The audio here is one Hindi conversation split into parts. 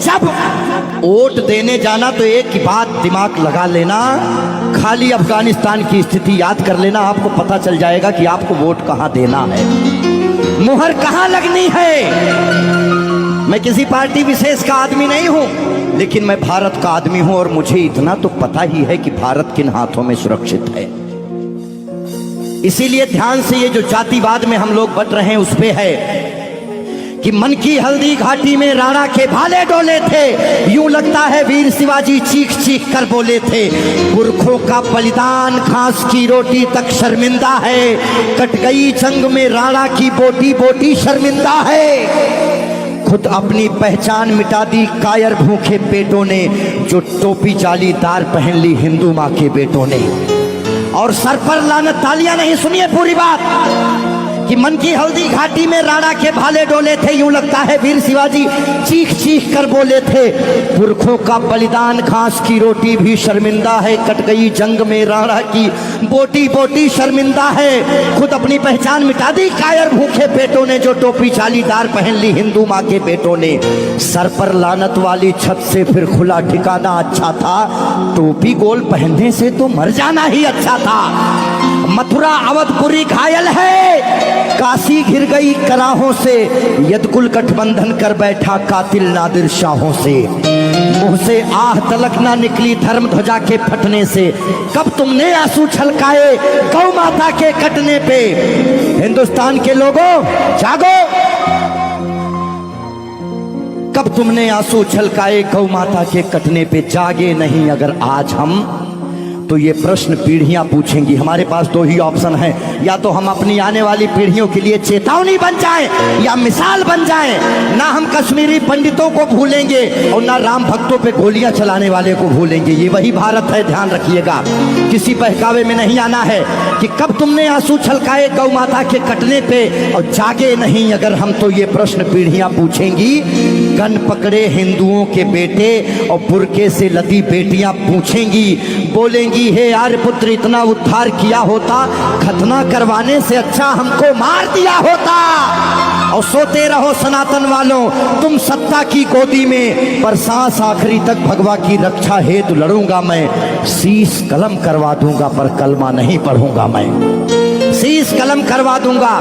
जब वोट देने जाना तो एक ही बात दिमाग लगा लेना, खाली अफगानिस्तान की स्थिति याद कर लेना, आपको पता चल जाएगा कि आपको वोट कहां देना है, मुहर कहां लगनी है। मैं किसी पार्टी विशेष का आदमी नहीं हूं, लेकिन मैं भारत का आदमी हूं और मुझे इतना तो पता ही है कि भारत किन हाथों में सुरक्षित है। इसीलिए ध्यान से ये जो जातिवाद में हम लोग बट रहे हैं उस पे है कि मन की हल्दी घाटी में राणा के भाले डोले थे, यूं लगता है वीर शिवाजी चीख चीख कर बोले थे। पुरखों का बलिदान घास की रोटी तक शर्मिंदा है, कट गई जंग में राणा की बोटी बोटी शर्मिंदा है। खुद अपनी पहचान मिटा दी कायर भूखे पेटों ने, जो टोपी जालीदार पहन ली हिंदू माँ के बेटों ने। और सर पर लानत, तालियां नहीं, सुनिए पूरी बात कि मन की हल्दी घाटी में राणा के भाले डोले थे, यूं लगता है वीर शिवाजी चीख चीख कर बोले थे। पुरखों का बलिदान घास की रोटी भी शर्मिंदा है, कट गई जंग में राणा की बोटी बोटी शर्मिंदा है। खुद अपनी पहचान मिटा दी कायर भूखे पेटों ने, जो टोपी जालीदार पहन ली हिंदू माँ के बेटों ने। सर पर लानत वाली छत से फिर खुला ठिकाना अच्छा था, टोपी गोल पहनने से तो मर जाना ही अच्छा था। मथुरा अवधपुरी घायल है, काशी घिर गई कराहों से, यदकुल गठबंधन कर बैठा कातिल नादिर शाहों से। मुंह से आह तलक ना निकली धर्म ध्वजा के फटने से, कब तुमने आंसू छलकाए गौ माता के कटने पे। हिंदुस्तान के लोगों जागो, कब तुमने आंसू छलकाए गौ माता के कटने पे। जागे नहीं अगर आज हम, तो ये प्रश्न पीढ़ियां पूछेंगी। हमारे पास दो ही ऑप्शन है, या तो हम अपनी आने वाली पीढ़ियों के लिए चेतावनी बन जाएं या मिसाल बन जाएं। ना हम कश्मीरी पंडितों को भूलेंगे और ना राम भक्तों पे गोलियां चलाने वाले को भूलेंगे। ये वही भारत है, ध्यान रखिएगा, किसी बहकावे में नहीं आना है कि कब तुमने आंसू छलकाए गौ माता के कटने पे। और जागे नहीं अगर हम, तो ये प्रश्न पीढ़ियां पूछेंगी। गन पकड़े हिंदुओं के बेटे और बुरके से लदी बेटियां पूछेंगी, बोलेंगी हे आर्य पुत्र इतना उद्धार किया होता, खतना करवाने से अच्छा हमको मार दिया होता। और सोते रहो सनातन वालों तुम सत्ता की गोदी में, पर सांस आखिरी तक भगवा की रक्षा हेतु लड़ूंगा मैं। शीश कलम करवा दूंगा पर कलमा नहीं पढ़ूंगा मैं, शीश कलम करवा दूंगा।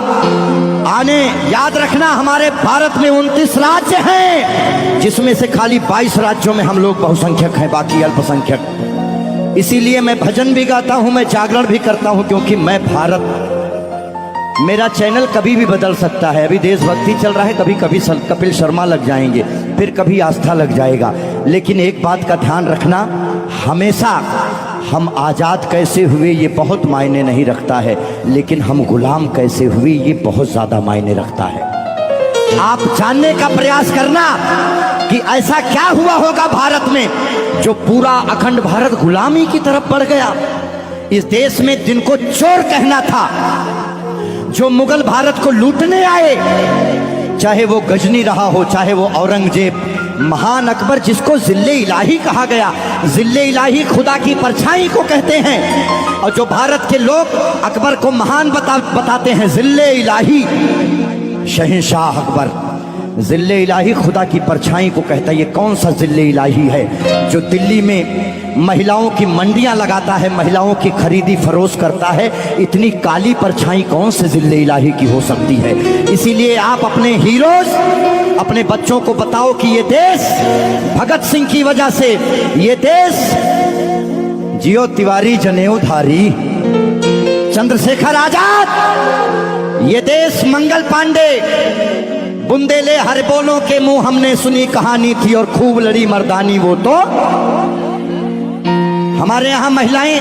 आने याद रखना, हमारे भारत में 29 राज्य हैं, जिसमें से खाली 22 राज्यों में हम लोग बहुसंख्यक हैं, बाकी अल्पसंख्यक। इसीलिए मैं भजन भी गाता हूं, मैं जागरण भी करता हूं, क्योंकि मैं भारत, मेरा चैनल कभी भी बदल सकता है। अभी देशभक्ति चल रहा है, कभी कभी कपिल शर्मा लग जाएंगे, फिर कभी आस्था लग जाएगा। लेकिन एक बात का ध्यान रखना, हमेशा हम आज़ाद कैसे हुए ये बहुत मायने नहीं रखता है, लेकिन हम गुलाम कैसे हुए ये बहुत ज़्यादा मायने रखता है। आप जानने का प्रयास करना कि ऐसा क्या हुआ होगा भारत में जो पूरा अखंड भारत गुलामी की तरफ बढ़ गया। इस देश में जिनको चोर कहना था, जो मुगल भारत को लूटने आए, चाहे वो गजनी रहा हो, चाहे वो औरंगजेब, महान अकबर जिसको जिल्ले इलाही कहा गया, जिल्ले इलाही खुदा की परछाई को कहते हैं। और जो भारत के लोग अकबर को महान बताते हैं, जिल्ले इलाही, शहंशाह अकबर, जिल्ले इलाही खुदा की परछाई को कहता है। ये कौन सा जिल्ले इलाही है जो दिल्ली में महिलाओं की मंडियां लगाता है, महिलाओं की खरीदी फरोश करता है? इतनी काली परछाई कौन से जिल्ले इलाही की हो सकती है? इसीलिए आप अपने हीरोज, अपने बच्चों को बताओ कि ये देश भगत सिंह की वजह से, ये देश जियो तिवारी जनेऊधारी, चंद्रशेखर आजाद, ये देश मंगल पांडे, बुंदेले हर बोलों के मुंह हमने सुनी कहानी थी और खूब लड़ी मर्दानी वो तो। हमारे यहाँ महिलाएं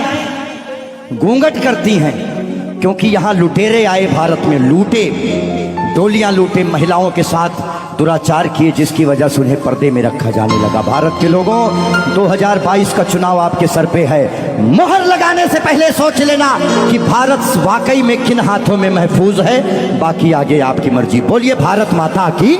घूंघट करती हैं क्योंकि यहाँ लुटेरे आए भारत में, लूटे, डोलियां लूटे, महिलाओं के साथ दुराचार किए, जिसकी वजह से उन्हें पर्दे में रखा जाने लगा। भारत के लोगों, 2022 का चुनाव आपके सर पे है। मोहर लगाने से पहले सोच लेना कि भारत वाकई में किन हाथों में महफूज है, बाकी आगे आपकी मर्जी। बोलिए भारत माता की।